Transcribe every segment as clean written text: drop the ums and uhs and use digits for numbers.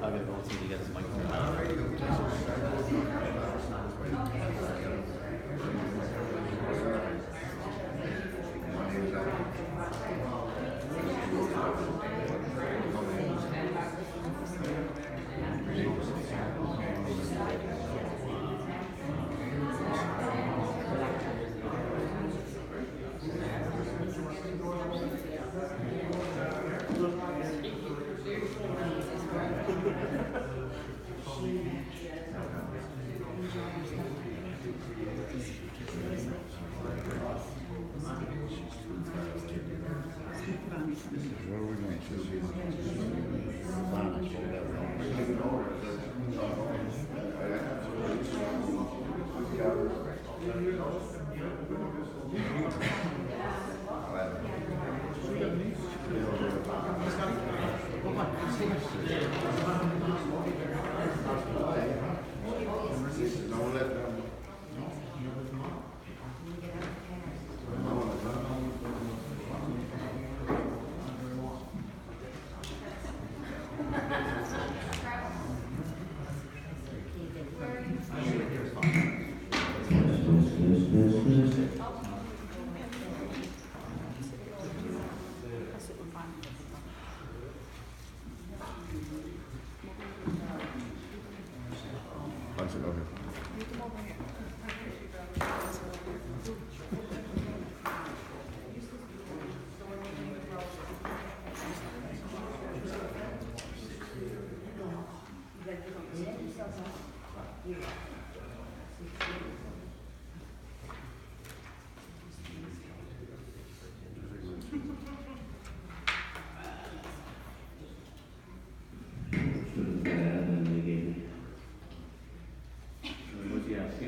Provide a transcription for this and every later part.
I'll get both of you guys microphone.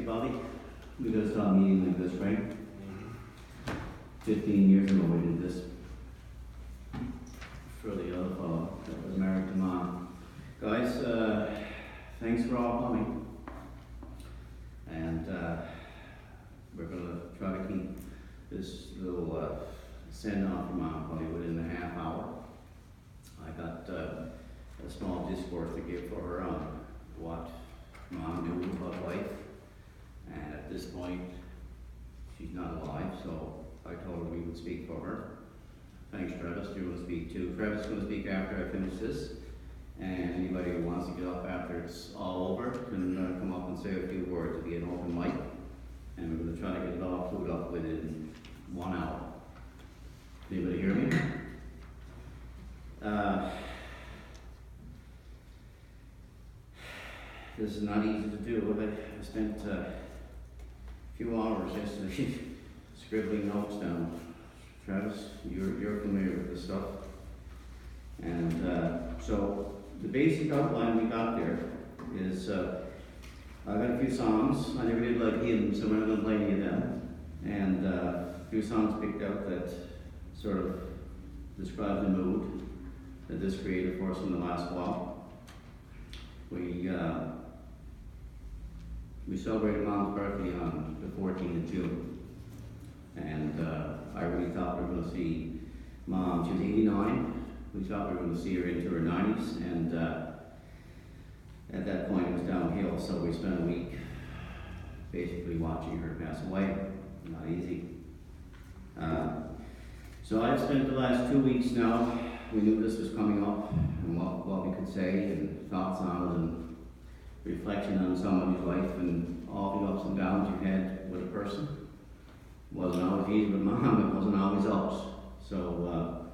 Bobby, we gotta stop meeting like this, right? 15 years ago we did this for the other fellow that was married to Mom. Guys, thanks for all coming. And we're gonna try to keep this little send off for Mom probably within a half hour. I got a small discourse to give for her on what Mom knew about life. And at this point, she's not alive, so I told her we would speak for her. Thanks, Travis. You're going to speak too. Travis is going to speak after I finish this. And anybody who wants to get up after it's all over can come up and say a few words. It'll be an open mic. And we're going to try to get it all filled up within 1 hour. Anybody hear me? This is not easy to do. I spent few hours yesterday scribbling notes down. Travis, you're familiar with this stuff. And so the basic outline we got there is I got a few songs. I never did like hymns, so we're not going to play any of them. And a few songs picked out that sort of describe the mood that this created for us in the last while. We celebrated Mom's birthday on the 14th of June, and I really thought we were going to see Mom. She was 89. We thought we were going to see her into her 90s, and at that point it was downhill, so we spent a week basically watching her pass away. Not easy. So I've spent the last 2 weeks now. We knew this was coming up, and what we could say, and thoughts on it, and reflection on somebody's life, and all the ups and downs you had with a person. It wasn't always easy with Mom, it wasn't always ups. So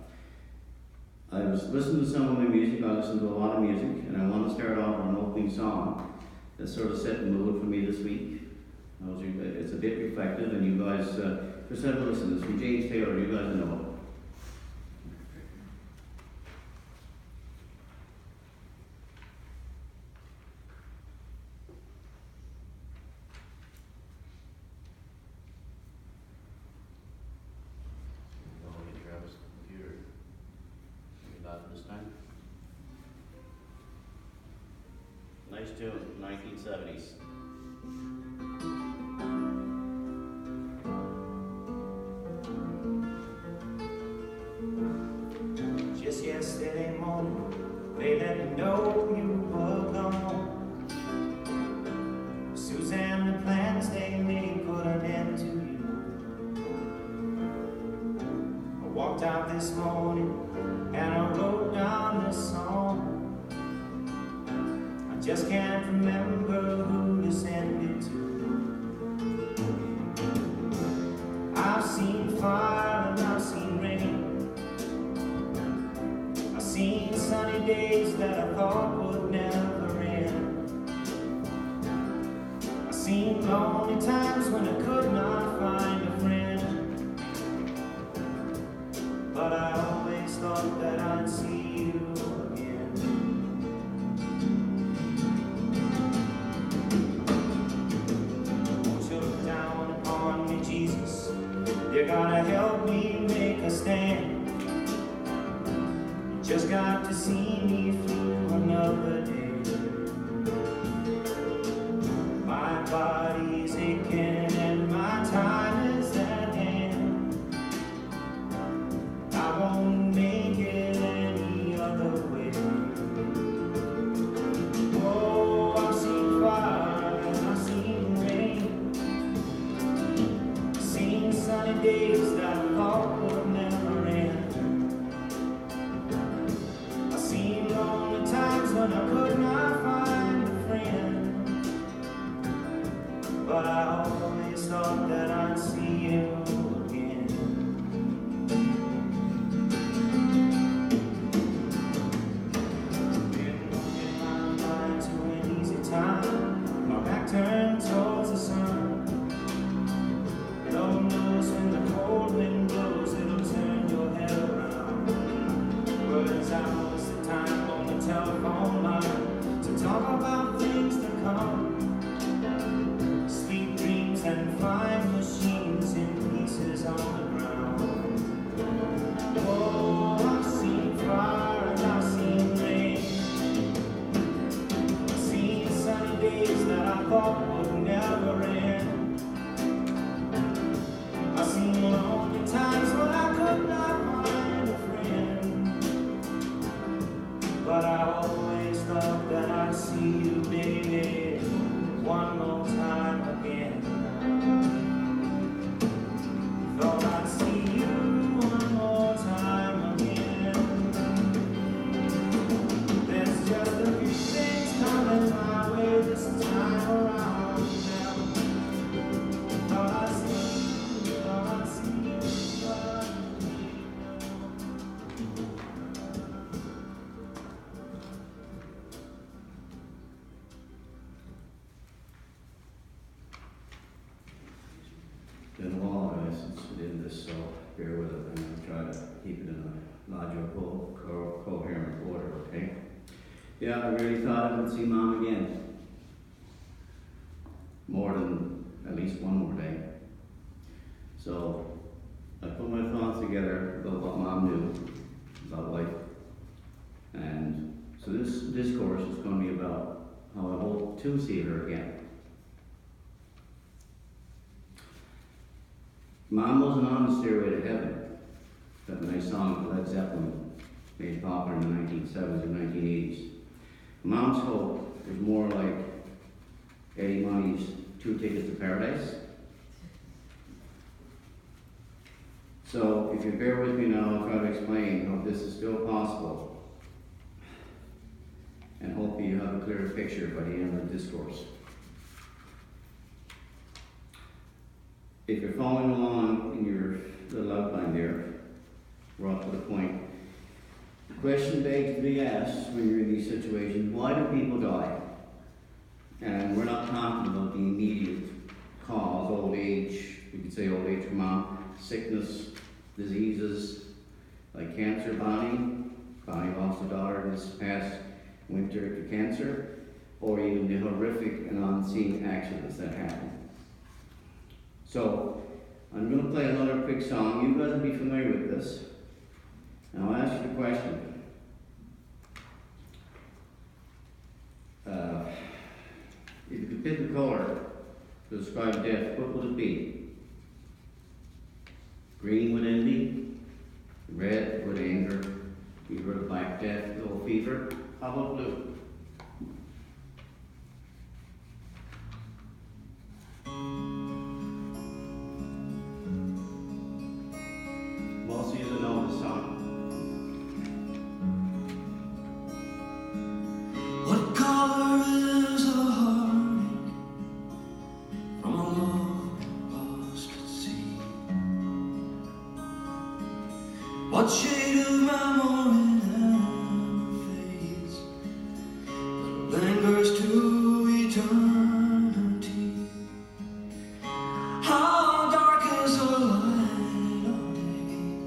I was listening to some of my music. I listened to a lot of music, and I want to start off with an opening song that sort of set the mood for me this week. It's a bit reflective, and you guys, just have a listen. It's from James Taylor. You guys know it. Spanish tune from 1970s. Just yesterday morning, they let me know you were gone. Suzanne, the plans they made put an end to you. I walked out this morning and I wrote down this song. I just can't remember who to send it to. I've seen fire and I've seen rain. I've seen sunny days that I thought would never end. I've seen lonely times when I could not find a friend. But I always thought that I'd see you again. Won't you look down upon me, Jesus? You're gonna help me make a stand. You just got to see me through another day. My body's aching and my time is at hand. I won't make it any other way. Oh, I've seen fire and I've seen rain. I've seen sunny days that I thought would never end. I've seen lonely times when I could not find a friend. But I always thought that I'd see you again. Time, my back turned towards the sun. Lord knows when the cold wind blows, it'll turn your head around. Words hours the time on the telephone line to talk about things to come. Sweet dreams and flying machines in pieces on the ground. Oh, I've seen fire and I've seen rain. Days that I thought would never end. I've seen lonely times when I could not find a friend. But I always thought that I'd see you, baby, one more time again. Thought I'd see you one more time again. There's just a few things coming my way this time around now. Thought I'd see you, but Been a while since we did this, so bear with it. I'm going to try to keep it in a logical, coherent order, okay? Yeah, I really thought I would see Mom again. More than at least one more day. So I put my thoughts together about what Mom knew about life. And so this discourse is going to be about how I hope to see her again. Mom wasn't on the stairway to heaven. That nice song of Led Zeppelin made popular in the 1970s and 1980s. Mom's hope was more like Eddie Money's 2 Tickets to Paradise. So if you bear with me now, I'll try to explain how this is still possible. And hopefully you have a clearer picture by the end of the discourse. If you're following along in your little outline there, we're up to the point. The question begs to be asked when you're in these situations, why do people die? And we're not talking about the immediate cause, old age, you could say old age for Mom, sickness, diseases, like cancer. Bonnie lost a daughter this past winter to cancer, or even the horrific and unseen accidents that happen. So, I'm going to play another quick song. You guys will be familiar with this. And I'll ask you the question. pick a color to describe death, what would it be? Green with envy, red with anger, you've heard of Black Death, yellow fever. How about blue? Most of you know the song. What color is a heartache from a love lost at sea? What shade of memory never fades, but lingers to eternity? How dark is the light of day,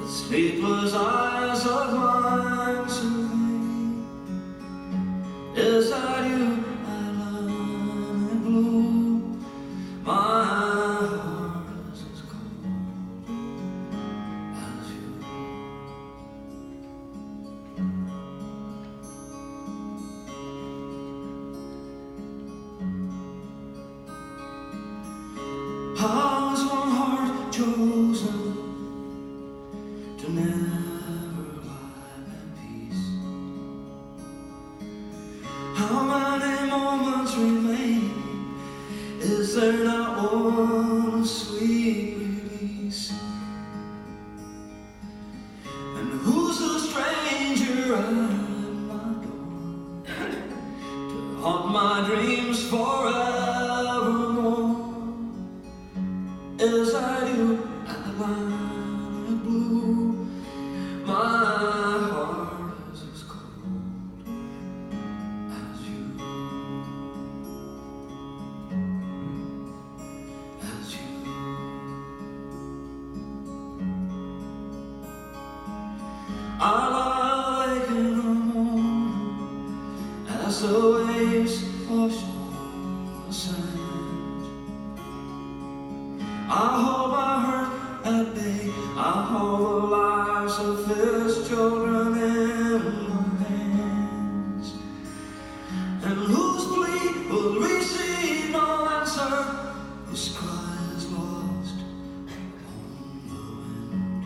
the sleepless eyes of mine survey? Is that you, island blue? My heart is as cold as you. How is one heart chosen to never lie at peace? How many moments remain? Is there not one sweet release? And who's the stranger at my door to haunt my dreams forevermore? Is that you, island blue? My heart is as cold as you, as you. I lie awake in the morning as the waves wash on the sand. I hold my hurt at bay, I hold the lives of his children in my hands. And whose plea will receive no answer, whose cry is lost on the wind?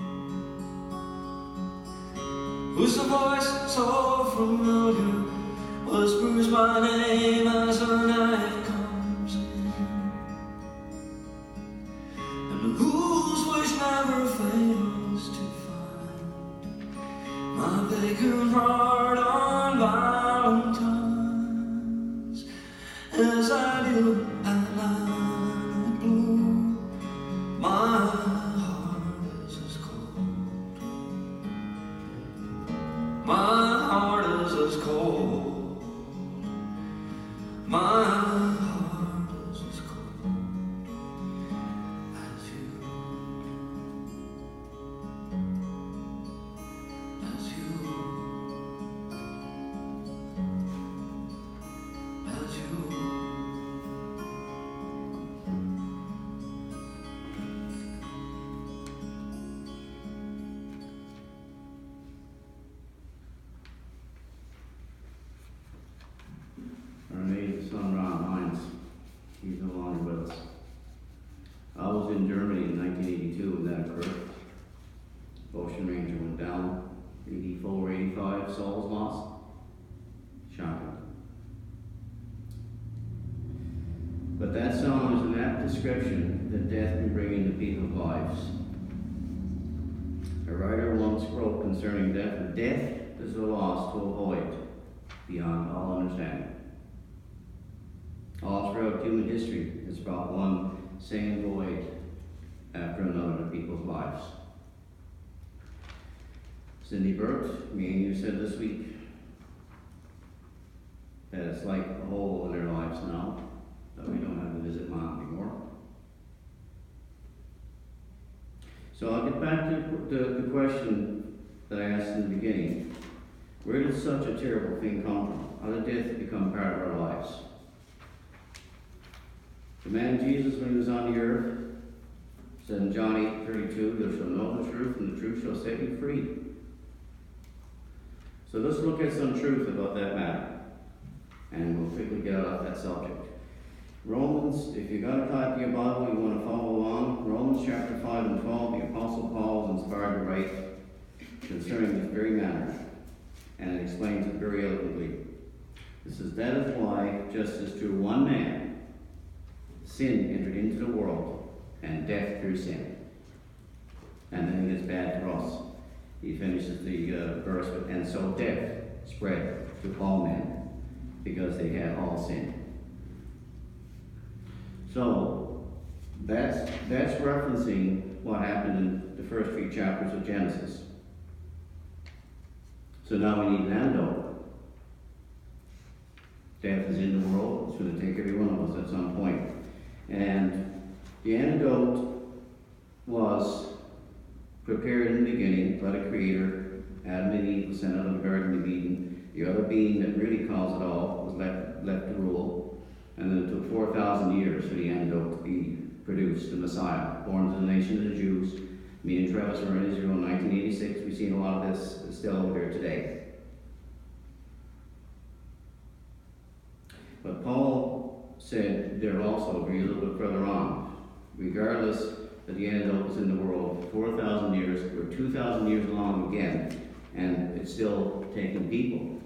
Who's the voice so familiar, whispers my name as the night comes in? And whose wish never fails to find my vacant heart on Valentine's? Is that you, island blue? My heart is as cold. My heart is as cold. My heart is as cold as you, as you, as you. Our native son Ron Hines, he's no longer with us. I was in Germany in 1982 when that occurred. Ocean Ranger went down, 84, 85 souls lost. Shocking. But that song is an apt description that death can bring into people's lives. A writer once wrote concerning death, death is a loss to avoid beyond all understanding. All throughout human history, it's brought one same void after another in people's lives. Cindy Burt, me and you said this week that it's like a hole in their lives now, that we don't have to visit mom anymore. So I'll get back to the question that I asked in the beginning. Where did such a terrible thing come from? How did death become part of our lives? The man Jesus, when he was on the earth, said in John 8:32, "Thou shalt know the truth, and the truth shall set you free." So let's look at some truth about that matter, and we'll quickly get off that that subject. Romans, if you got a copy of your Bible, you want to follow along. Romans chapter 5 and 12, the Apostle Paul is inspired to write concerning this very matter, and it explains it very eloquently. It says, that is why, just as through one man, sin entered into the world, and death through sin. And then it gets bad for us. He finishes the verse with, and so death spread to all men, because they had all sinned. So, that's referencing what happened in the first 3 chapters of Genesis. So now we need an antidote. Death is in the world. It's going to take every one of us at some point. And the antidote was prepared in the beginning by the Creator. Adam and Eve were sent out of the Garden of Eden. The other being that really caused it all was left to rule. And then it took 4,000 years for the antidote to be produced, the Messiah, born to the nation of the Jews. Me and Travis were in Israel in 1986. We've seen a lot of this still over there today. But Paul said there also, a little bit further on, regardless that the antidote was in the world 4,000 years, we're 2,000 years along again, and it's still taking people.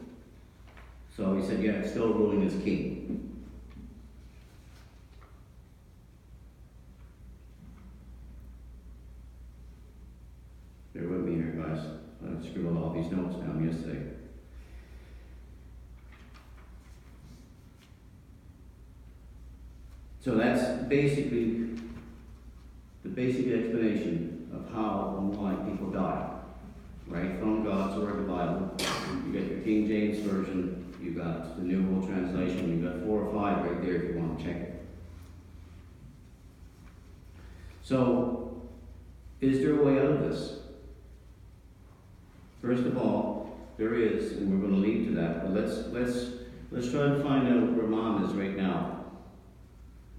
So he said, yeah, it's still ruling as king. Bear with me here, guys. I scribbled all these notes down yesterday. So that's basically the basic explanation of how and why people die. Right from God's Word, the Bible. You got your King James Version, you got the New World Translation, you got 4 or 5 right there if you want to check it. So, is there a way out of this? First of all, there is, and we're going to lead to that, but let's try to find out where Mom is right now.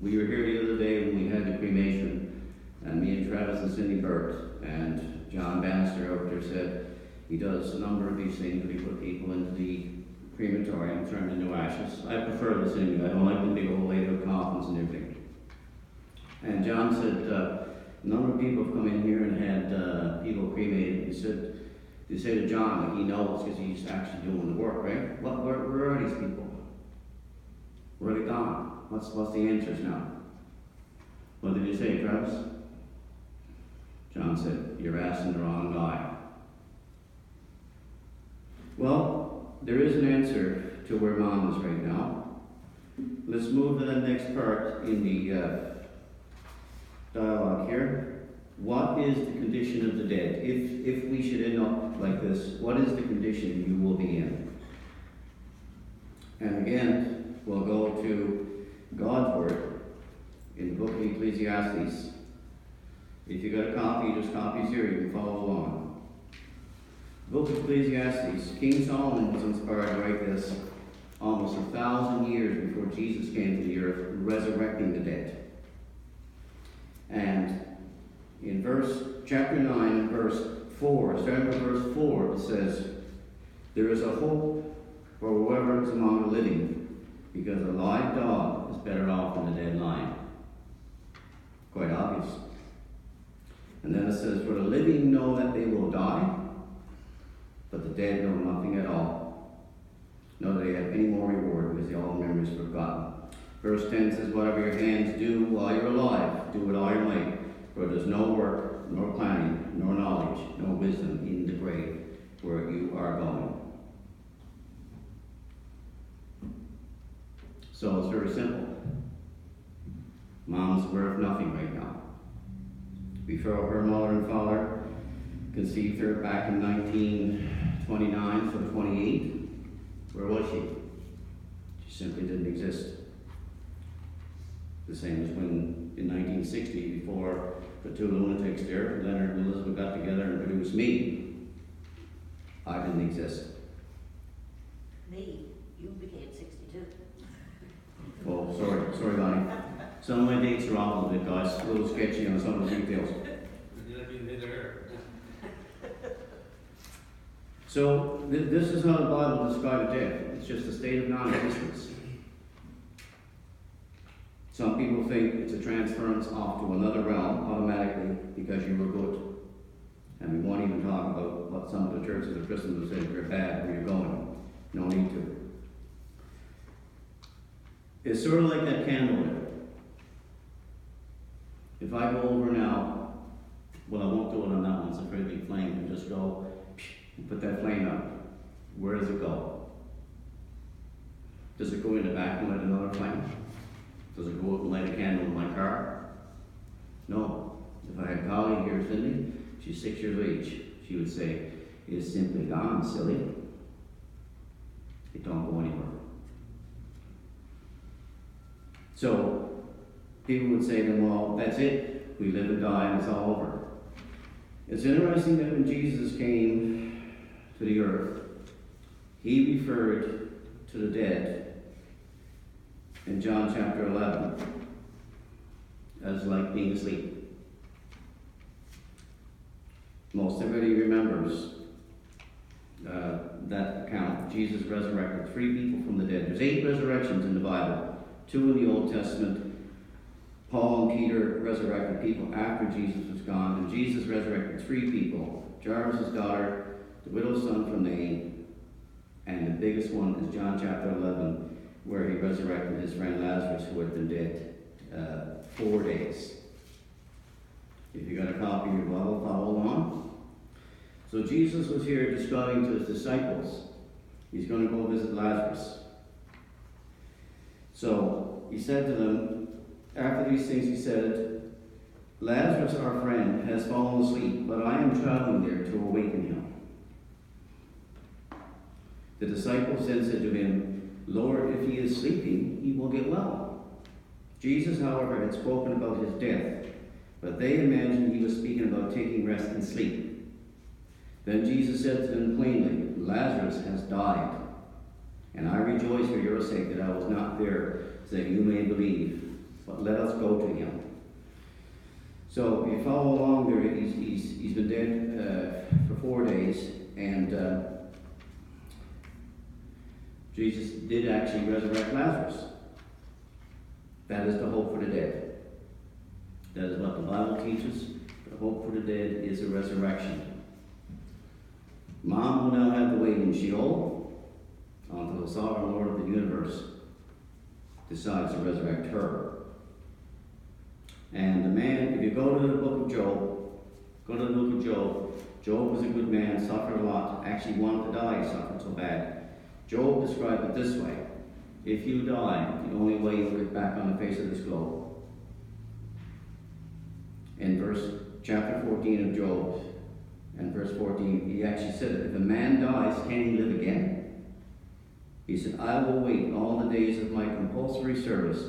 We were here the other day when we had the cremation, and me and Travis and Cindy Burt, and John Bannister out there said he does a number of these things where he put people into the crematorium, turned into ashes. I prefer this anyway. I don't like the big old laid-out coffins and everything. And John said a number of people have come in here and had people cremated. He said, they say to John that he knows because he's actually doing the work, right? Where are these people? Where are they gone? What's the answers now? What did you say, Travis? John said, you're asking the wrong guy. Well, there is an answer to where Mom is right now. Let's move to the next part in the dialogue here. What is the condition of the dead? If we should end up like this, what is the condition you will be in? And again, we'll go to God's Word in the book of Ecclesiastes. If you got a copy, there's copies here, you can follow along. The book of Ecclesiastes, King Solomon was inspired to write this almost 1,000 years before Jesus came to the earth, resurrecting the dead. And in chapter 9 and verse 4, starting with verse 4, it says, there is a hope for whoever is among the living, because a live dog is better off than a dead lion. Quite obvious. And then it says, for the living know that they will die, but the dead know nothing at all. Nor do they have any more reward, because the all memory is forgotten. Verse 10 says, whatever your hands do while you're alive, do it all your might. For there's no work, nor planning, nor knowledge, nor wisdom in the grave where you are going. So it's very simple. Mom's worth nothing right now. Before her mother and father conceived her back in 1929, so 28, where was she? She simply didn't exist. The same as when in 1960, before the 2 lunatics there, Leonard and Elizabeth got together and produced me. I didn't exist. Me, you became 62. Oh, sorry, Bonnie. Some of my dates are off a little bit, guys. A little sketchy on some of the details. So this is how the Bible describes death. It's just a state of non-existence. Some people think it's a transference off to another realm automatically because you were good. And we won't even talk about what some of the churches of Christendom say you're bad where you're going. No need to. It's sort of like that candle lighter. If I go over now, well, I won't do it on that one, it's a pretty big flame, and just go and put that flame out. Where does it go? Does it go in the back and light another flame? Does it go out and light a candle in my car? No. If I had a colleague here, Cindy, she's 6 years of age, she would say, "It's simply gone, silly. It don't go anywhere." So, people would say to them, well, that's it. We live and die and it's all over. It's interesting that when Jesus came to the earth, he referred to the dead in John chapter 11 as like being asleep. Most everybody remembers that account. Jesus resurrected 3 people from the dead. There's 8 resurrections in the Bible. 2 in the Old Testament. Paul and Peter resurrected people after Jesus was gone, and Jesus resurrected 3 people. Jairus' daughter, the widow's son from Nain, and the biggest one is John chapter 11, where he resurrected his friend Lazarus, who had been dead 4 days. If you got a copy of your Bible, follow along. So Jesus was here describing to his disciples, he's going to go visit Lazarus. So he said to them, after these things he said, "Lazarus, our friend, has fallen asleep, but I am traveling there to awaken him." The disciples then said to him, "Lord, if he is sleeping, he will get well." Jesus, however, had spoken about his death, but they imagined he was speaking about taking rest and sleep. Then Jesus said to them plainly, "Lazarus has died, and I rejoice for your sake that I was not there, so that you may believe. But let us go to him." So if you follow along there, he's been dead for 4 days, and Jesus did actually resurrect Lazarus. That is the hope for the dead. That is what the Bible teaches. The hope for the dead is a resurrection. Mom will now have to wait in Sheol until the sovereign Lord of the universe decides to resurrect her. And the man, if you go to the book of Job, Job was a good man, suffered a lot, actually wanted to die, he suffered so bad. Job described it this way: if you die, the only way you'll get back on the face of this globe. In chapter 14 of Job, and verse 14, he actually said that if a man dies, can he live again? He said, "I will wait all the days of my compulsory service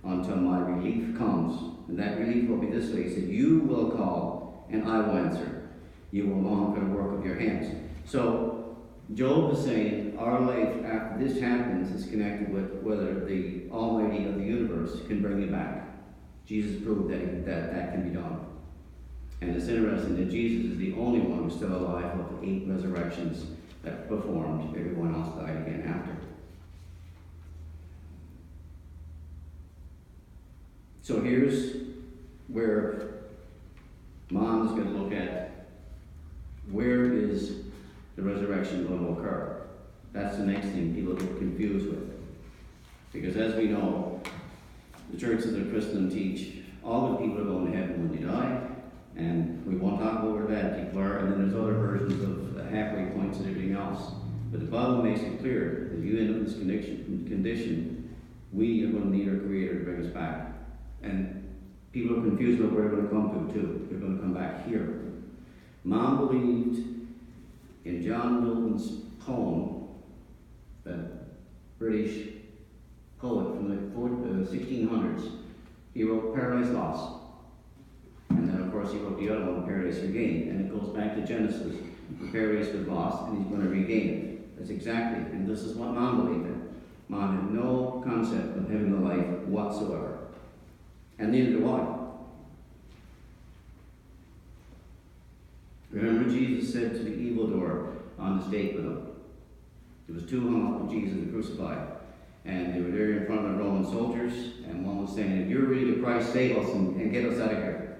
until my relief comes." And that relief will be this way. He said, "You will call, and I will answer. You will long for the work of your hands." So, Job is saying our life after this happens is connected with whether the Almighty of the universe can bring you back. Jesus proved that can be done. And it's interesting that Jesus is the only one who's still alive of the 8 resurrections that performed. Everyone else died again after. So here's where Mom is going to look at where is the resurrection going to occur. That's the next thing people get confused with. Because as we know, the churches of Christendom teach all the people are going to heaven when they die, and we won't talk about where bad people are, and then there's other versions of the halfway points and everything else. But the Bible makes it clear that if you end up in this condition, we are going to need our Creator to bring us back. And people are confused about where they're going to come to, too. They're going to come back here. Mom believed in John Milton's poem, the British poet from the 1600s. He wrote Paradise Lost. And then, of course, he wrote the other one, Paradise Regained. And it goes back to Genesis. The paradise was lost, and he's going to regain it. That's exactly, and this is what Mom believed in. Mom had no concept of heaven or life whatsoever. And neither do I. Remember, Jesus said to the evildoer on the stake with him. There was 2 hung up with Jesus and crucified. And they were there in front of the Roman soldiers, and one was saying, if you're really the Christ, save us and get us out of here.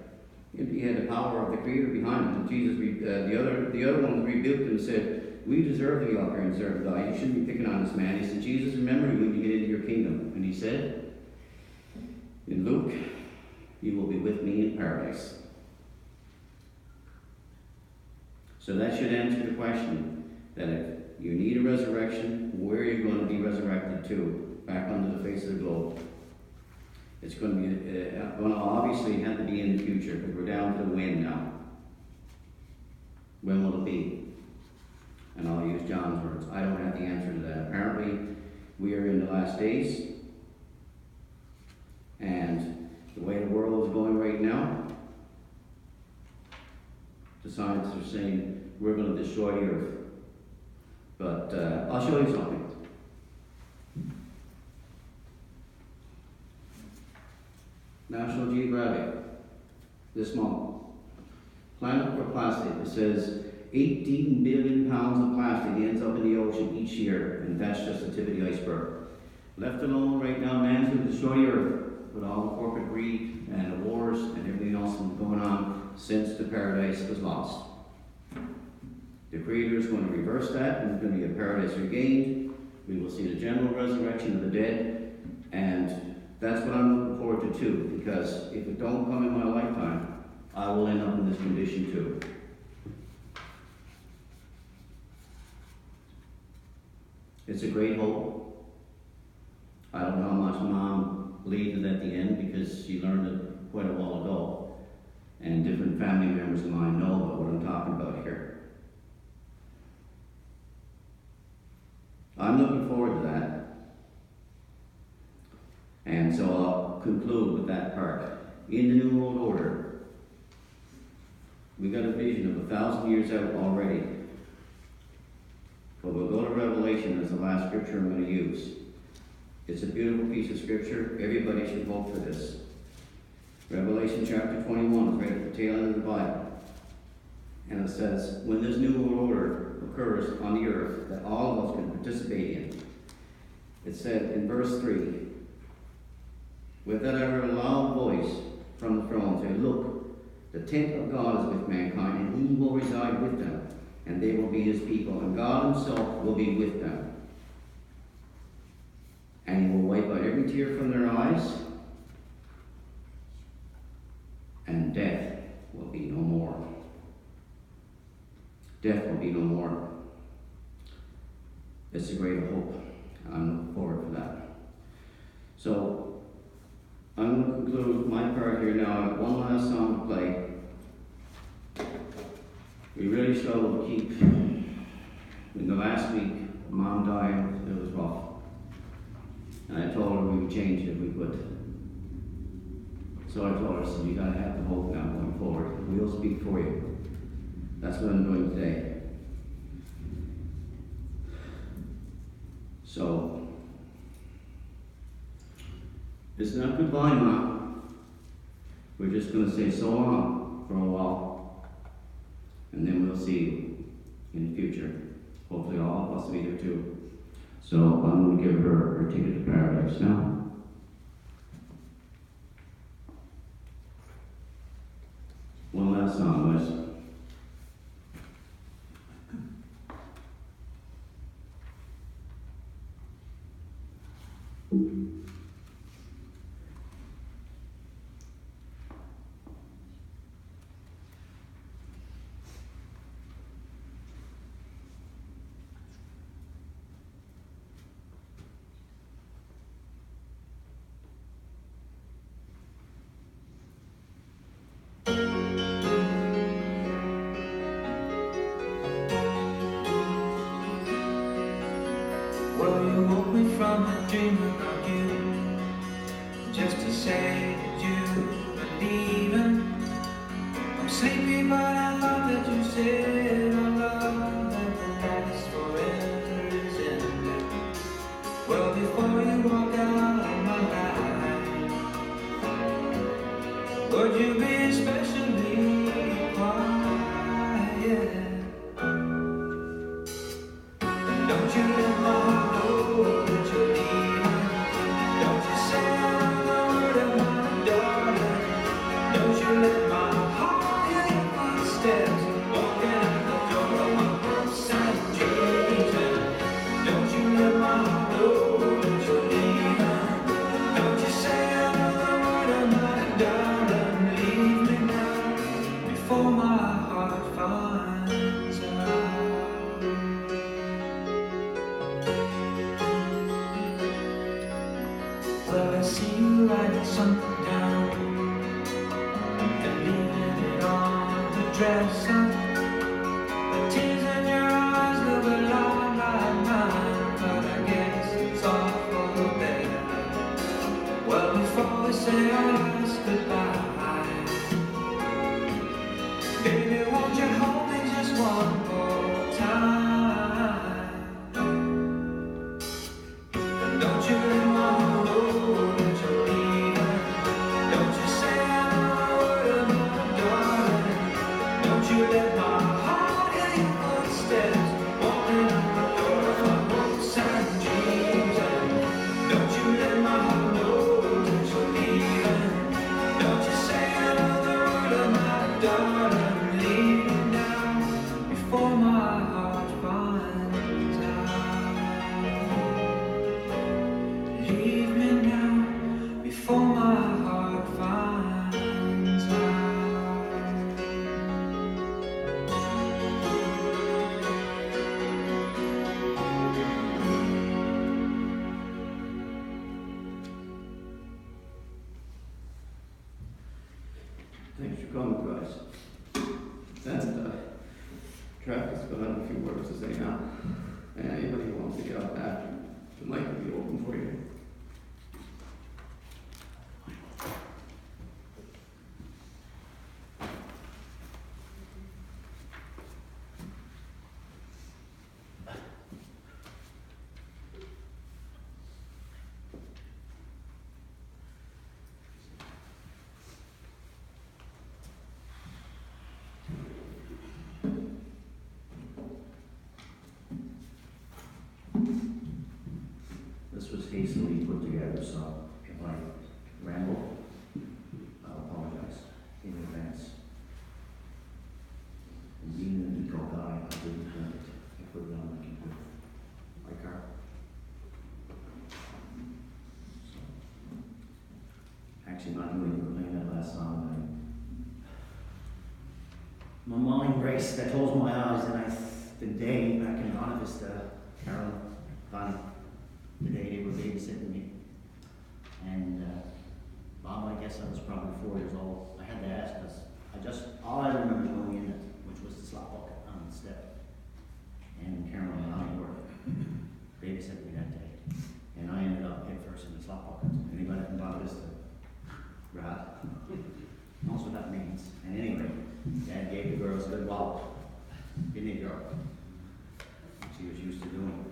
He had the power of the Creator behind him. And Jesus, the other ones rebuked him and said, we deserve to be up here and deserve to die. You shouldn't be picking on this man. He said, Jesus, remember when you get into your kingdom. And he said, in Luke, you will be with me in paradise. So that should answer the question that if you need a resurrection, where are you going to be resurrected to? Back onto the face of the globe. It's going to be, going to obviously have to be in the future, because we're down to the when now. When will it be? And I'll use John's words. I don't have the answer to that. Apparently, we are in the last days, and the way the world is going right now, the scientists are saying we're going to destroy the earth. But I'll show you something. National Geographic, this month. Planet for Plastic. It says 18 billion pounds of plastic ends up in the ocean each year, and that's just the tip of the iceberg. Left alone right now, man's going to destroy the earth with all the corporate greed and the wars and everything else that's going on since the paradise was lost. The Creator is going to reverse that, and there's going to be a paradise regained. We will see the general resurrection of the dead, and that's what I'm looking forward to too, because if it don't come in my lifetime, I will end up in this condition too. It's a great hope. I don't know how much Mom believed it at the end, because she learned it quite a while ago. And different family members of mine know about what I'm talking about here. I'm looking forward to that. And so I'll conclude with that part. In the New World Order, we got a vision of 1,000 years out already. But we'll go to Revelation as the last scripture I'm going to use. It's a beautiful piece of scripture. Everybody should vote for this. Revelation chapter 21 is right at the tail end of the Bible. And it says, when this New World Order occurs on the earth that all of us can participate in, it said in verse 3, with that I heard a loud voice from the throne say, look, the tent of God is with mankind, and he will reside with them, and they will be his people, and God himself will be with them. And he will wipe out every tear from their eyes, and death will be no more. Death will be no more. It's a great hope. I'm looking forward to that. So, I'm going to conclude my part here now. I have one last song to play. We really struggled to keep. In the last week, Mom died. It was rough. And I told her we would change it if we could. So I told her, I said, you got to have the hope now going forward. We'll speak for you. That's what I'm doing today. So, it's not goodbye, Mom. We're just going to say so long for a while. And then we'll see you in the future. Hopefully all of us will be there too. So I'm going to give her her ticket to paradise now. One last song, guys. Well, you woke me from a dream about you, just to say that you were leaving. I'm sleepy, but I thought that you said our love never lasts forever is ending. Well, before you walk out of my life, would you be especially quiet? Don't you let my heart know that you're leaving. Don't you say another word of Well, I see you writing something down and leaving it on the dresser. The tears in your eyes look a lot like mine, but I guess it's all for the better. Well, before we say our last goodbye, baby, won't you hold me just one more time? And don't you let my heart know that you're leaving. Don't you say another word about it, darling. Don't you let my heart hear your footsteps walking out the door of my hopes and dreams. And don't you let my heart know that you're leaving. Don't you say another word about it, darling. Leave me now before my heart finds out. Leave me now before my heart finds out. Thanks for coming, guys. And Travis got a few words to say now. And anybody who wants to get up after, the mic will be open for you. This was hastily put together, so if I ramble, I'll apologize in advance. And being an eco guy, I didn't print it. I put it on my computer. My car. Actually, not when you were playing that last song, my mind raced. I closed my eyes and the day back in Bonnie Vista, Carol, Bonnie, the day they were babysitting me. And Bob, I guess I was probably 4 years old. I had to ask because all I remember going in it, which was the slop bucket on the step. And Carol and Bonnie were babysitting me that day. And I ended up head first in the slop bucket. Anybody from Bonnie Vista? Rat. Knows what that means. And anyway, Dad gave the girls a good wallop. Didn't he, girl? She was used to doing.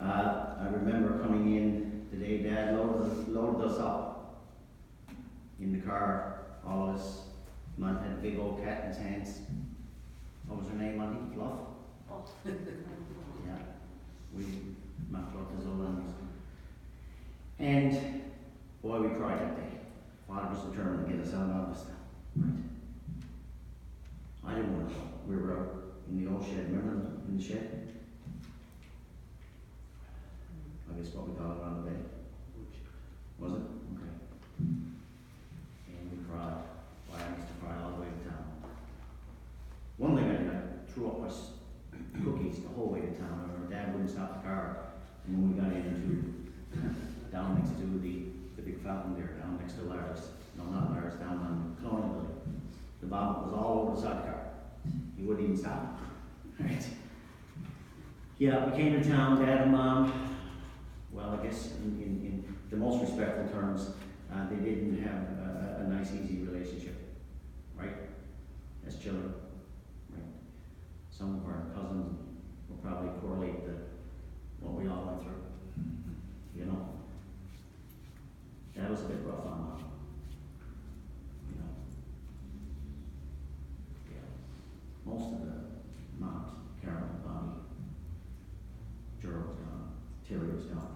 I remember coming in the day Dad loaded us up in the car, all of us. Man had a big old cat in his hands. What was her name, Auntie? Fluff? Oh. Yeah. My Fluff is old animals. And boy, we cried that day. Father was determined to get us out of this town. Right. I didn't want to go. We were out in the old shed, remember in the shed? I guess what we got around the bed. Was it? Okay. And we cried. Why I used to cry all the way to town. One thing I did, I threw up my cookies the whole way to town. Our dad wouldn't stop the car. And when we got into down next to the big fountain there, down next to Lars. No, not Lars, down on Colonial Building. The bomb was all over the side of the car. He wouldn't even stop. Right? Yeah, we came to town, Dad and Mom. Well, I guess in the most respectful terms, they didn't have a nice, easy relationship, right? As children, right? Some of our cousins will probably correlate what we all went through, you know? That was a bit rough on Mom, you know? Yeah. Most of the moms, Carol, Bonnie, Gerald's gone, Terry was gone.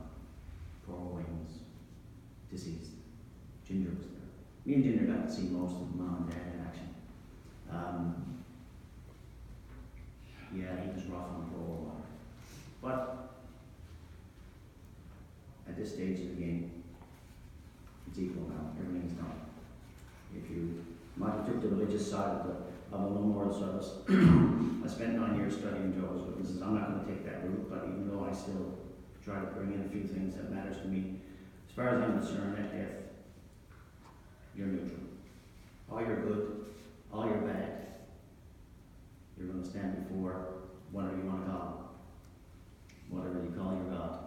Paul Wayne's deceased. Ginger was there. Me and Ginger got to see most of Mom and Dad in action. Yeah, he was rough on poor old Mark. But at this stage of the game, it's equal now. Everything's done. If you took the religious side of a memorial service, I spent 9 years studying Jehovah's Witnesses. I'm not going to take that route, but even though I still try to bring in a few things that matters to me, as far as I'm concern at death, you're neutral. All your good, all your bad, you're going to stand before whatever you want to call him, whatever you call your God.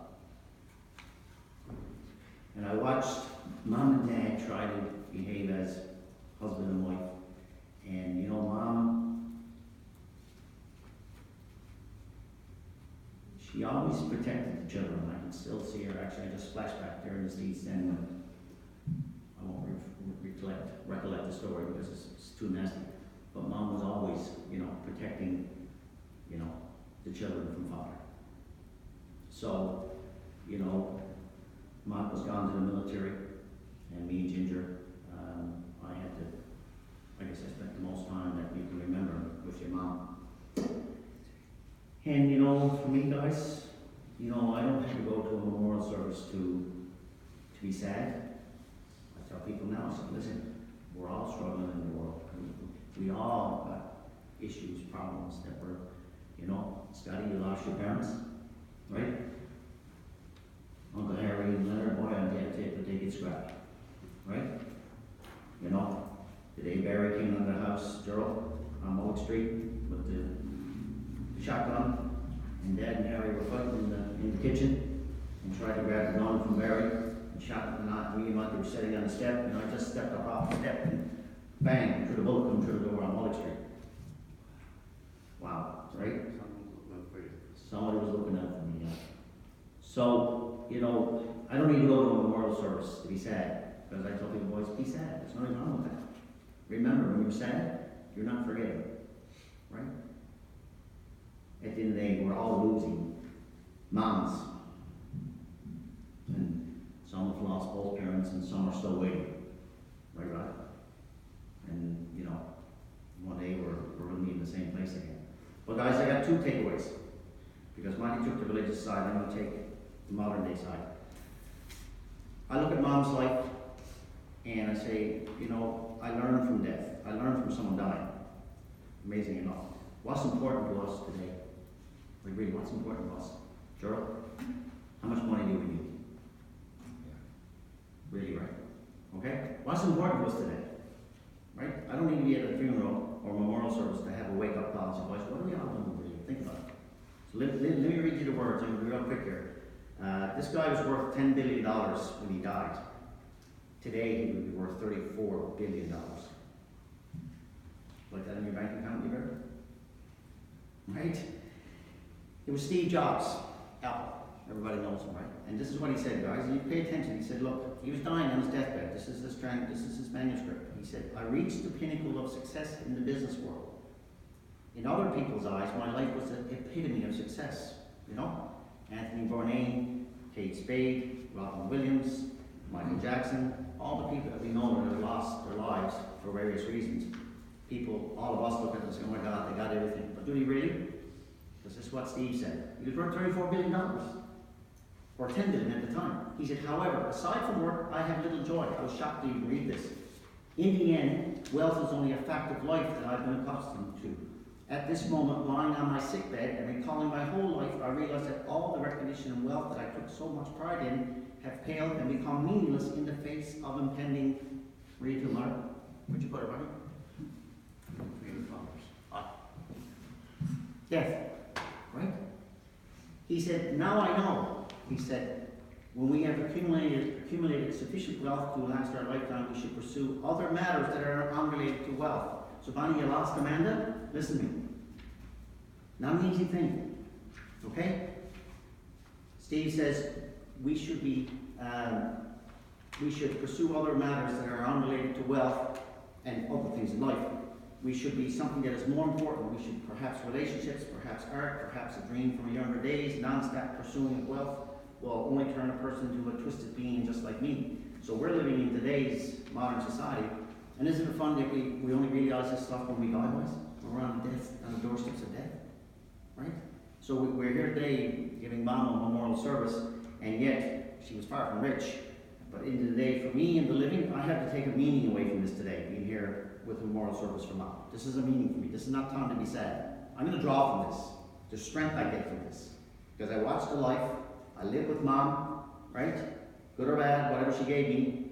And I watched Mom and Dad try to behave as husband and wife. And you know, Mom, she always protected the children. I can still see her. Actually, I just flashed back there in the seats then. I won't recollect the story because it's too nasty. But Mom was always, protecting, the children from father. So, Mom was gone to the military, and me and Ginger, I guess I spent the most time that you can remember with your mom. And for me guys, I don't have to go to a memorial service to be sad. I tell people now, I said, listen, we're all struggling in the world. We all got issues, problems that we're, Scotty, you lost your parents, right? Uncle Harry and Leonard, boy, I'm dead tape, but they get scrapped, right? The day Barry came into the house, Gerald, on Oak Street with the shotgun, and Dad and Harry were fighting in the kitchen and tried to grab the gun from Barry and shot him. And me and Mike were sitting on the step, and I just stepped up off the step and bang, through the bullet come through the door on Oak Street. Wow, right? Somebody was looking out for me, yeah. So, I don't need to go to a memorial service to be sad, because I tell people, boys, be sad. There's nothing wrong with that. Remember, when you're sad, you're not forgetting, right? At the end of the day, we're all losing moms. And some have lost both parents, and some are still waiting, right? And, one day we're going to be in the same place again. But guys, I got two takeaways. Because Monty took the religious side, I'm going to take the modern day side. I look at Mom's life and I say, I learned from death. I learned from someone dying. Amazing enough. What's important to us today? Really, what's important to us? Gerald, how much money do we need? Really, right? Okay? What's important to us today? Right? I don't need to be at a funeral or memorial service to have a wake-up call and say, boys, what are we all doing really? Think about it. So let me read you the words. I'm going to be real quick here. This guy was worth $10 billion when he died. Today, he would be worth $34 billion. Like that in your bank account, you better? Right? It was Steve Jobs, Apple. Everybody knows him, right? And this is what he said, guys. And you pay attention. He said, look, he was dying on his deathbed. This is his manuscript. He said, I reached the pinnacle of success in the business world. In other people's eyes, my life was the epitome of success. Anthony Bourdain, Kate Spade, Robin Williams, Michael Jackson, all the people that we know that have lost their lives for various reasons. People, all of us look at them and say, oh my God, they got everything. But do they really? Because this is what Steve said. He was worth $34 billion. Or $10 billion at the time. He said, however, aside from work, I have little joy. I was shocked to even read this. In the end, wealth is only a fact of life that I've been accustomed to. At this moment, lying on my sickbed and recalling my whole life, I realize that all the recognition and wealth that I took so much pride in have paled and become meaningless in the face of impending. Read to Mark. Where'd you put it, buddy? Death. Right? He said, now I know. He said, when we have accumulated sufficient wealth to last our lifetime, we should pursue other matters that are unrelated to wealth. So Bonnie, you lost Amanda? Listen to me. Not an easy thing. Okay? Steve says we should pursue other matters that are unrelated to wealth and other things in life. We should be something that is more important. We should perhaps relationships, perhaps art, perhaps a dream from younger days. Non-stop pursuing of wealth will only turn a person into a twisted being just like me. So we're living in today's modern society. And isn't it fun that we only realize this stuff when we die, boys? When we're on the doorsteps of death, right? So we're here today giving Mom a memorial service, and yet she was far from rich. But in the day, for me, in the living, I have to take a meaning away from this today, being here with a memorial service for Mom. This is a meaning for me. This is not time to be sad. I'm going to draw from this. The strength I get from this. Because I watched her life, I lived with Mom, right? good or bad, whatever she gave me,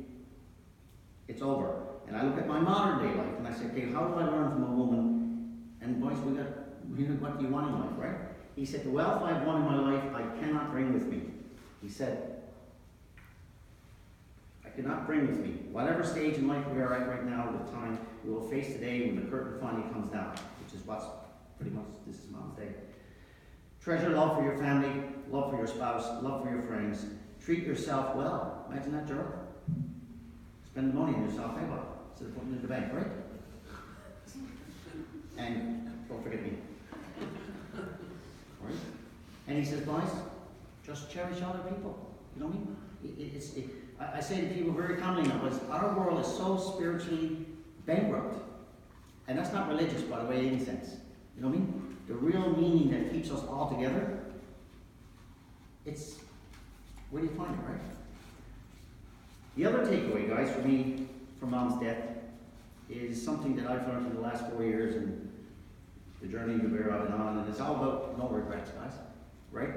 it's over. And I look at my modern day life and I say, okay, how do I learn from a woman? And boys, what do you want in life, right? He said, the wealth I've won in my life, I cannot bring with me. He said, I cannot bring with me. Whatever stage in life we are at right now, the time we will face today when the curtain finally comes down, which is what's pretty much, this is Mom's Day. Treasure love for your family, love for your spouse, love for your friends. Treat yourself well. Imagine that, Gerald. Spend the money on yourself, eh, what? Instead of putting it in the bank, right? And don't forget me. Right? And he says, boys, just cherish other people. You know what I mean? I say to people very commonly now, our world is so spiritually bankrupt. And that's not religious, by the way, in any sense. You know what I mean? The real meaning that keeps us all together, it's, where do you find it, right? The other takeaway, guys, for me, from Mom's death, is something that I've learned in the last 4 years and the journey that we're on, and it's all about no regrets, guys, right?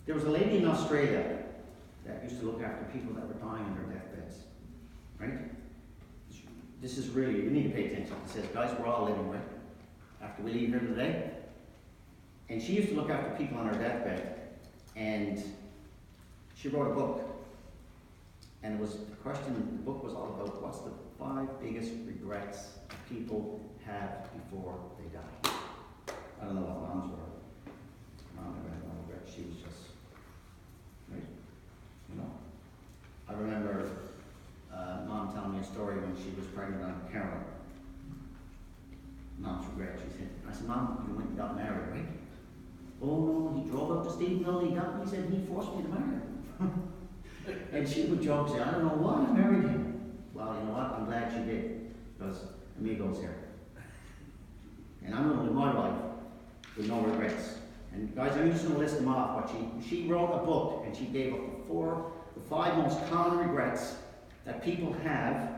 There was a lady in Australia that used to look after people that were dying on their deathbeds, right? This is really, you need to pay attention. It says, guys, we're all living, right? After we leave here today. And she used to look after people on her deathbed, and she wrote a book. And it was the question, the book was all about what's the 5 biggest regrets people have before they die. I don't know what Mom's were. Mom never had no regrets. She was just, right? You know? I remember Mom telling me a story when she was pregnant on Carol. Mom's regret, she said. I said, Mom, you went and got married, right? Oh no, he drove up to Stephenville, he got me, he said he forced me to marry him. And she would joke, say, I don't know why I married him. Well, you know what? I'm glad she did, because amigos here. And I'm going to live my life with no regrets. And guys, I'm just going to list them off. But she wrote a book, and she gave up the 5 most common regrets that people have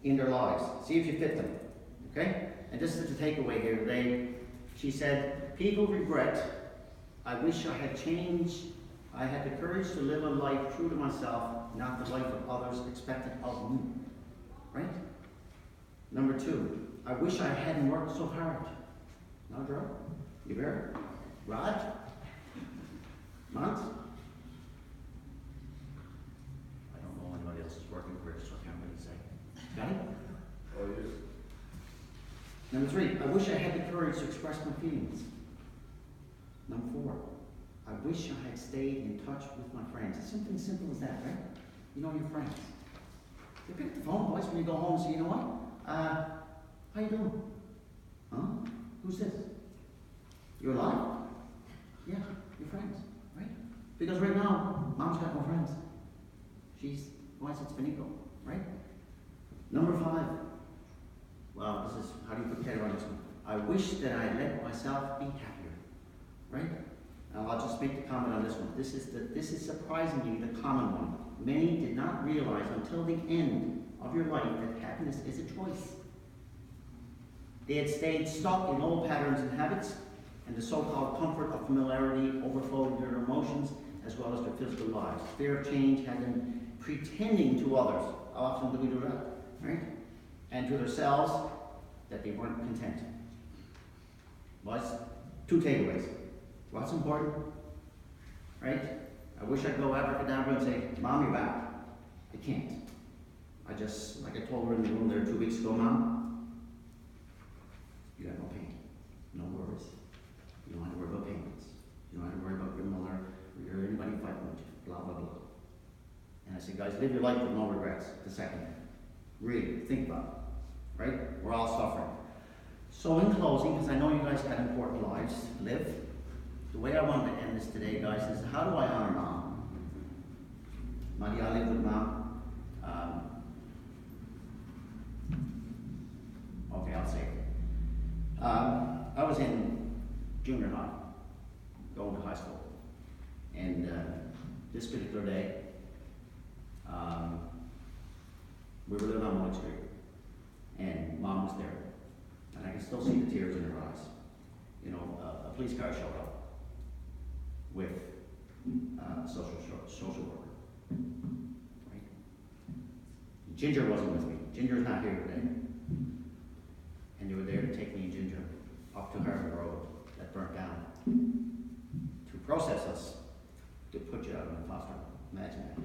in their lives. See if you fit them. Okay? And this is the takeaway here today. She said, people regret, I wish I had changed. I had the courage to live a life true to myself, not the life of others expected of me. Right? Number 2, I wish I hadn't worked so hard. No, girl? You there? Rod? Mont? I don't know anybody else is working for it, so I can't really say. Got it? Oh, yes. Number 3, I wish I had the courage to express my feelings. Number 4, I wish I had stayed in touch with my friends. It's something simple as that, right? You know your friends. You pick the phone, boys, when you go home and say, you know what? How you doing? Huh? Who's this? You're alive? Yeah, your friends, right? Because right now, Mom's got no friends. She's, why is it finito, right? Number 5. Well, this is, how do you put Ted on this one? I wish that I let myself be happier, right? Now, I'll just make the comment on this one. This is surprisingly the common one. Many did not realize until the end of your life that happiness is a choice. They had stayed stuck in old patterns and habits, and the so-called comfort of familiarity overflowed into their emotions as well as their physical lives. Fear of change had them pretending to others. How often do we do that, right? And to themselves that they weren't content. Well, that's 2 takeaways. What's important? Right? I wish I could go abracadabra and say, Mom, you're back. I can't. I just, like I told her in the room there 2 weeks ago, Mom, you got no pain, no worries. You don't have to worry about payments. You don't have to worry about your mother or anybody fighting with you, blah, blah, blah. And I said, guys, live your life with no regrets. The second thing. Really, think about it. Right? We're all suffering. So in closing, because I know you guys got important lives to live, the way I want to end this today, guys, is how do I honor Mom? Maria, I live with Mom. Okay, I'll say it. I was in junior high, going to high school. And this particular day, we were living on White Street. And Mom was there. And I can still see the tears in her eyes. You know, a police car showed up with social worker. Right? Ginger wasn't with me. Ginger's not here today. And they were there to take me and Ginger up to Harvard Road that burnt down to process us, to put you out in a foster home. Imagine that.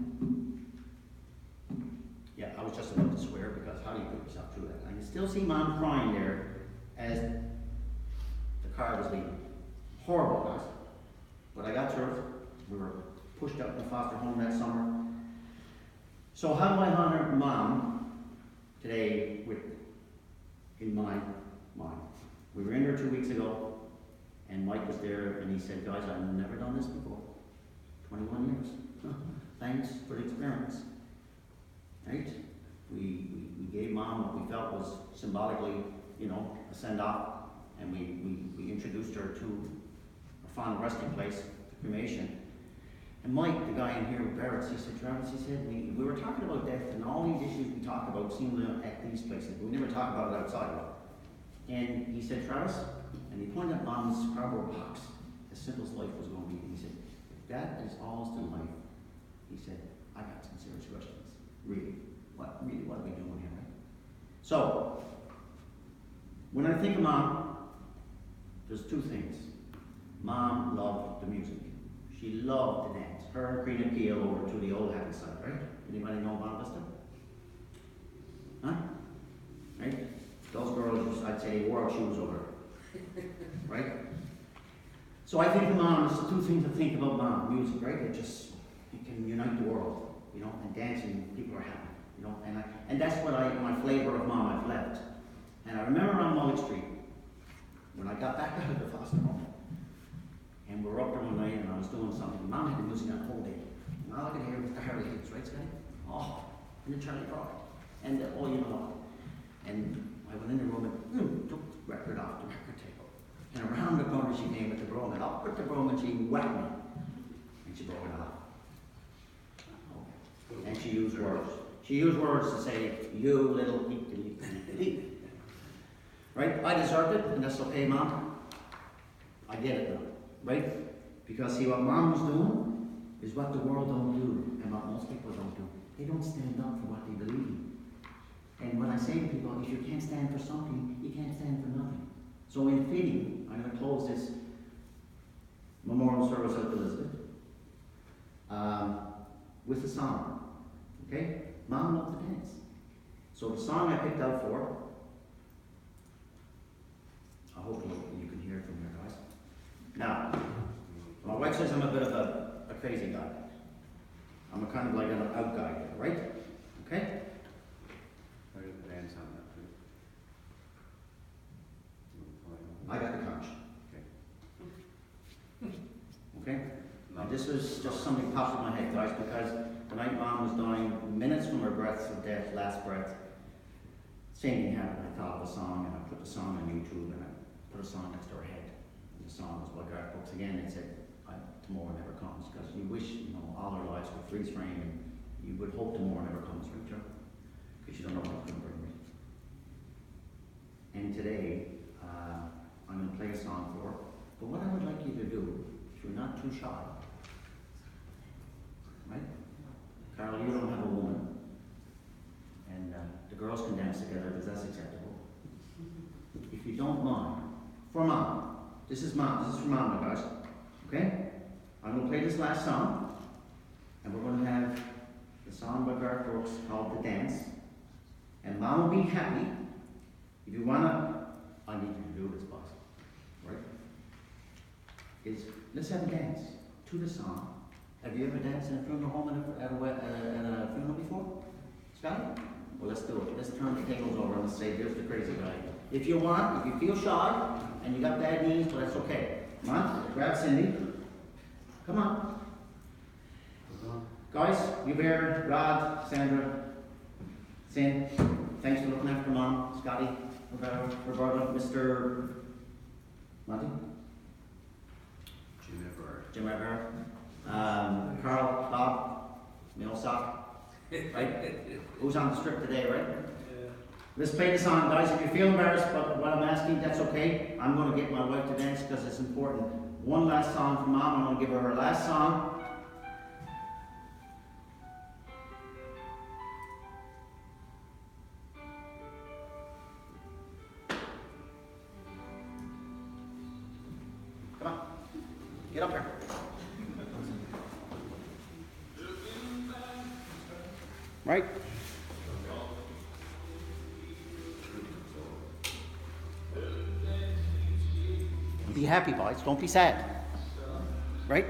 Yeah, I was just about to swear because how do you put yourself through that? I can still see Mom crying there as the car was leaving. Horrible, guys. But I got through it. We were pushed out in the foster home that summer. So how do I honor Mom today in my mind? We were in there 2 weeks ago, and Mike was there, and he said, guys, I've never done this before. 21 years. Thanks for the experience. Right? We gave Mom what we felt was symbolically, a send-off, and we introduced her to a final resting place, the cremation. And Mike, the guy in here with Barrett's, he said, Travis, he said, we were talking about death, and all these issues we talk about seem at these places, but we never talk about it outside of it. And he said, Travis, and he pointed at Mom's cardboard box, as simple as life was going to be. And he said, if that is all still life, he said, I got some serious questions. Really, what are we doing here, right? So, when I think of Mom, there's two things. Mom loved the music. She loved to dance. Her and Karina Peel over to the old happy side, right? Anybody know Mom Vista? Huh? Right? Those girls, I'd say, wore out shoes over her. Right? So I think of Mom, there's two things to think about Mom. Music, right? It can unite the world, and dancing, people are happy, and that's what my flavor of Mom I've left. And I remember on Mullet Street, when I got back out of the foster home, and we were up there one night and I was doing something. Mom had the music on the whole day. And all I could hear was the Harley hits, right, Scotty? Oh, and the Charlie Croc. And you know what? And I went in the room and took the record off the record table. And around the corner she came with the broom, and up with the broom and she whacked me. And she broke it off. And she used words. She used words to say, you little eek. Right? I deserved it, and that's okay, Mom. I get it now. Right? Because see, what Mom was doing is what the world don't do, and what most people don't do. They don't stand up for what they believe in. And when I say to people, if you can't stand for something, you can't stand for nothing. So in fitting, I'm going to close this memorial service of Elizabeth with a song. Okay? Mom loved to dance. So the song I picked out for, I hope you can hear it from here, guys. Now, my wife says I'm a bit of a crazy guy. I'm a kind of like an out guy, right? Okay? How did the dance on that? I got the conch. Okay. Okay? And this was just something popped in my head, guys, because the night Mom was dying, minutes from her breath of death, last breath, same thing happened. I thought of a song, and I put the song on YouTube, and I put a song next to her head. And the song was by Garth Brooks again. It said, tomorrow never comes, because you wish, all our lives could freeze frame, and you would hope tomorrow never comes, right, Joe? Because you don't know what it's going to bring me. And today, I'm going to play a song for her. But what I would like you to do, if you're not too shy, right? Carol, you don't have a woman. And the girls can dance together because that's acceptable. If you don't mind, for Mom. This is for Mom, guys. Okay? I'm going to play this last song. And we're going to have the song by Garth Brooks called The Dance. And Mom will be happy. If you want to, I need you to do this, boss. Right? Let's have a dance to the song. Have you ever danced in a funeral home at a funeral before? Scott? Well, let's do it. Let's turn the tables over and let's say, there's the crazy guy. If you feel shy and you got bad knees, well, that's okay. Come on, grab Cindy. Come on. Guys, you bear, Rod, Sandra, Sin, thanks for looking after Mom, Scotty, Roberta, Mr. Monty? Jim Everett. Carl, Bob, Millsop, right? Who's on the strip today, right? Yeah. Let's play the song, guys. If you feel embarrassed about what I'm asking, that's okay. I'm going to get my wife to dance because it's important. One last song from Mom. I'm going to give her last song. right? Be happy, boys. Don't be sad. Right?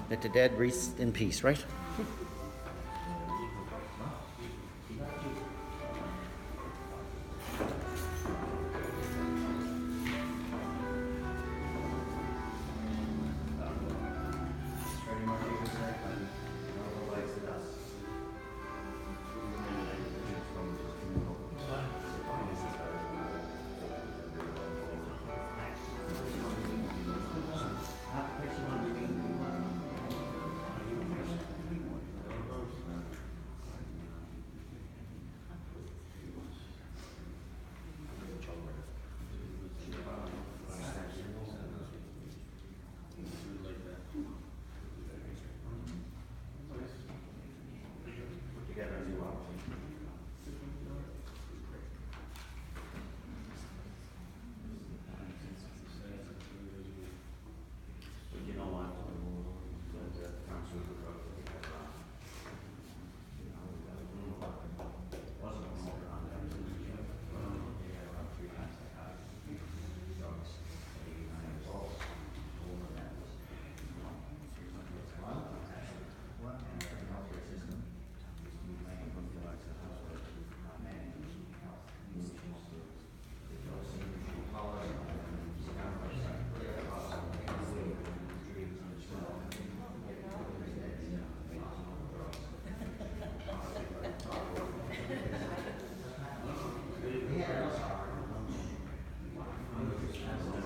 Let the dead rest in peace, right?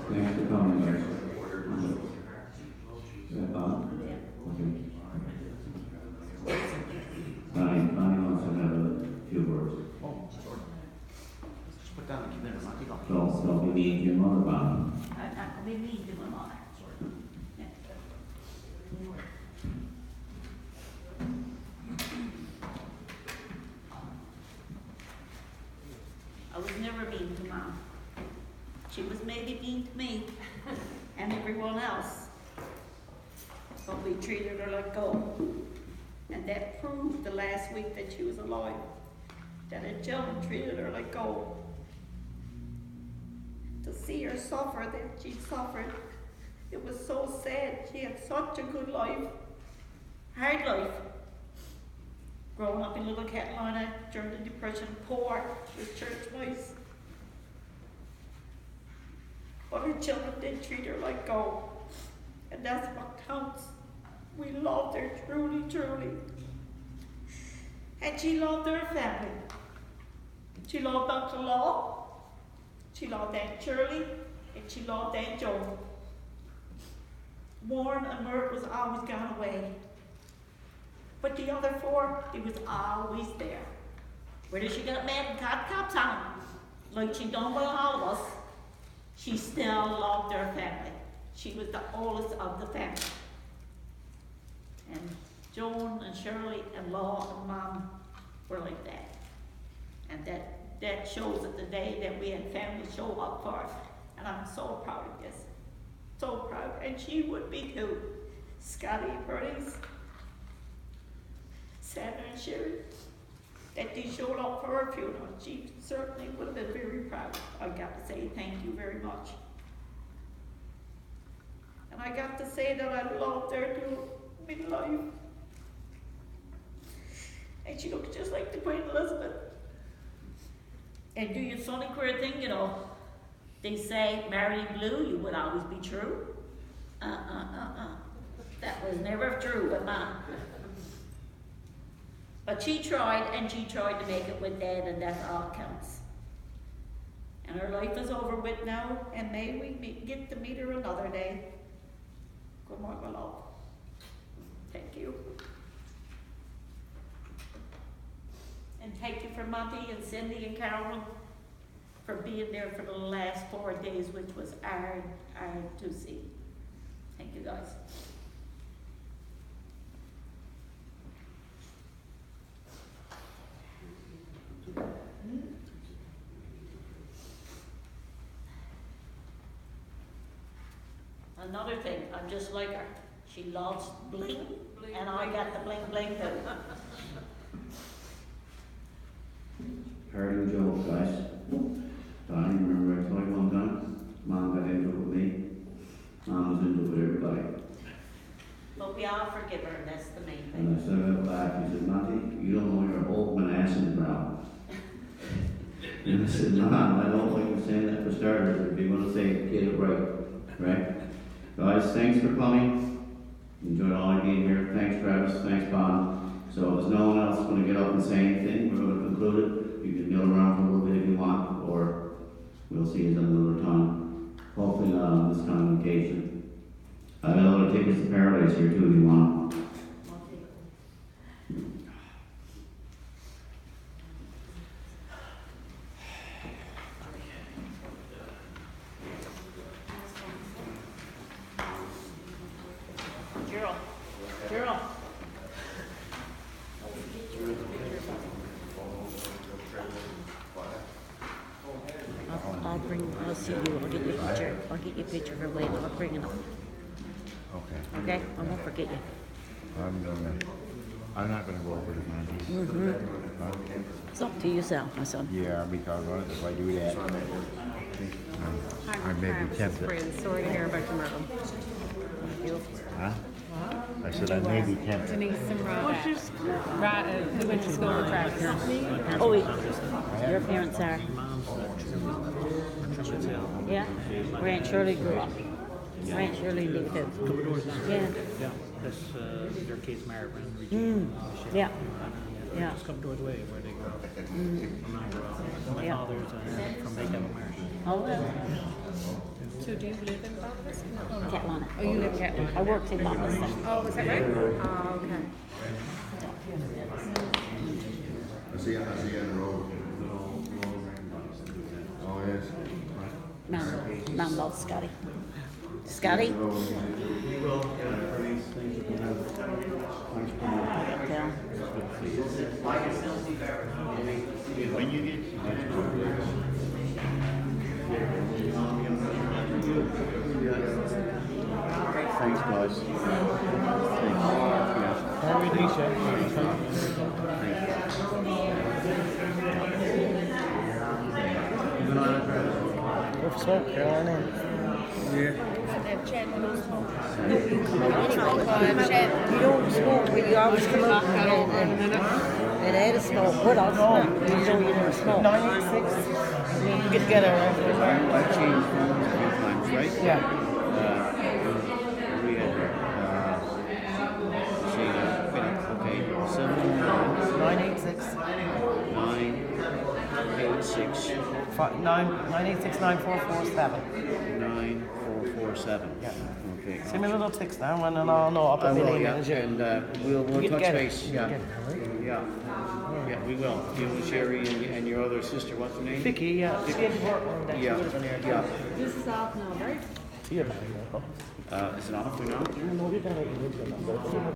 Thanks for coming, guys. Is that Bob? Okay. Bonnie wants to have a few words. Oh, sure. Just put down the computer, not take off. Don't be mean to your mother, Bob. I'm not gonna be mean to my mother. I was never mean to Mom. She was maybe mean to me and everyone else. But we treated her like gold. And that proved the last week that she was alive, that a gentleman treated her like gold. To see her suffer that she suffered, it was so sad. She had such a good life, hard life. growing up in Little Catalina during the Depression, poor with church mice. But her children did treat her like gold, and that's what counts. We loved her truly, truly. And she loved her family. She loved Uncle Law, she loved Aunt Shirley, and she loved Aunt Joan. Warren and Mert was always gone away. But the other four, they was always there. Whether she got mad and got cops on them, like she done with all of us, she still loved her family. She was the oldest of the family. And Joan and Shirley and Law and Mom were like that. And that shows that the day that we had family show up for us. And I'm so proud of this. So proud. And she would be too. Scotty and Bernice, Sandra and Sherry, that they showed up for her funeral. She certainly would have been very proud. I got to say thank you very much. And I got to say that I loved her to midlife. And she looks just like the Queen Elizabeth. And do your funny queer thing, you know. They say, Marilyn Blue, you would always be true. That was never true with Mom. But she tried, and she tried to make it with Dad, and that's all counts. And her life is over with now, and may we get to meet her another day. Good morning, my love. Thank you. And thank you for Monty and Cindy and Carolyn for being there for the last 4 days, which was hard to see. Thank you, guys. Another thing, I'm just like her. She loves bling, and I got the bling bling too. Parting joke, guys. Donnie, remember I told you one time? Mom got into it with me. Mom was into it with everybody. But we all forgive her, and that's the main And I thing. said out loud, he said, Monty, you don't know you're old man ass in the ground. And I said, Mom, I don't like you saying that for starters. If you want to say it, get it right. Right? Guys, thanks for coming. Enjoyed all you being here. Thanks, Travis. Thanks, Bob. So if there's no one else going to get up and say anything, we're going to conclude it. You can kneel around for a little bit if you want, or we'll see you another time. Hopefully not on this kind of occasion. I have a lot of tickets to Paradise here too if you want. Gerald. I'll see you. I'll get your picture. I'll get your picture for later. I'll bring it up. Okay. Okay? I won't forget you. I'm not gonna go over to Monty's. Mm-hmm. It's up to yourself, my son. Yeah, because if I do that, I may be tempted. Sorry to hear about your mom. Huh? I said I may be tempted. Denise and Rod. Who went to school with Travis? Oh, wait. Your parents are. Yeah? Where Aunt Shirley grew up. Where Aunt Shirley lived too. Couple doors down. Yeah. Yeah, that's their case married and Regina. Yeah. Yeah. Just a couple doors away where they grew up. My Yeah. father's from Lake Marsh. Oh, well. So do you live in Boston? Catlana. Oh, you live in Catlin. I worked in Boston. Oh, is that right? Oh, okay. I see on the road. Oh, yes. Mom loves Scotty. Scotty? Yeah. When you get Thanks, guys. Go for smoke, Carolina. You don't smoke, but you always come up and And I had a smoke. What else? No. You know you never smoke. 986. You get together. I've changed phones a few times, right? Yeah. We had, see, okay, 986. 986 986 9447. 9447. Yeah. Okay. Send me a little text now and I'll know. I'll I put my will, name yeah, in the and we'll Get touch together. base. Yeah. Get together. Yeah. Yeah, we will. You and Sherry and your other sister, what's her name? Vicky, yeah. She had to work on that. Yeah. She was on there. Yeah. This is off now, right? Yeah, man. Is it off or not? No, we're gonna let you into it.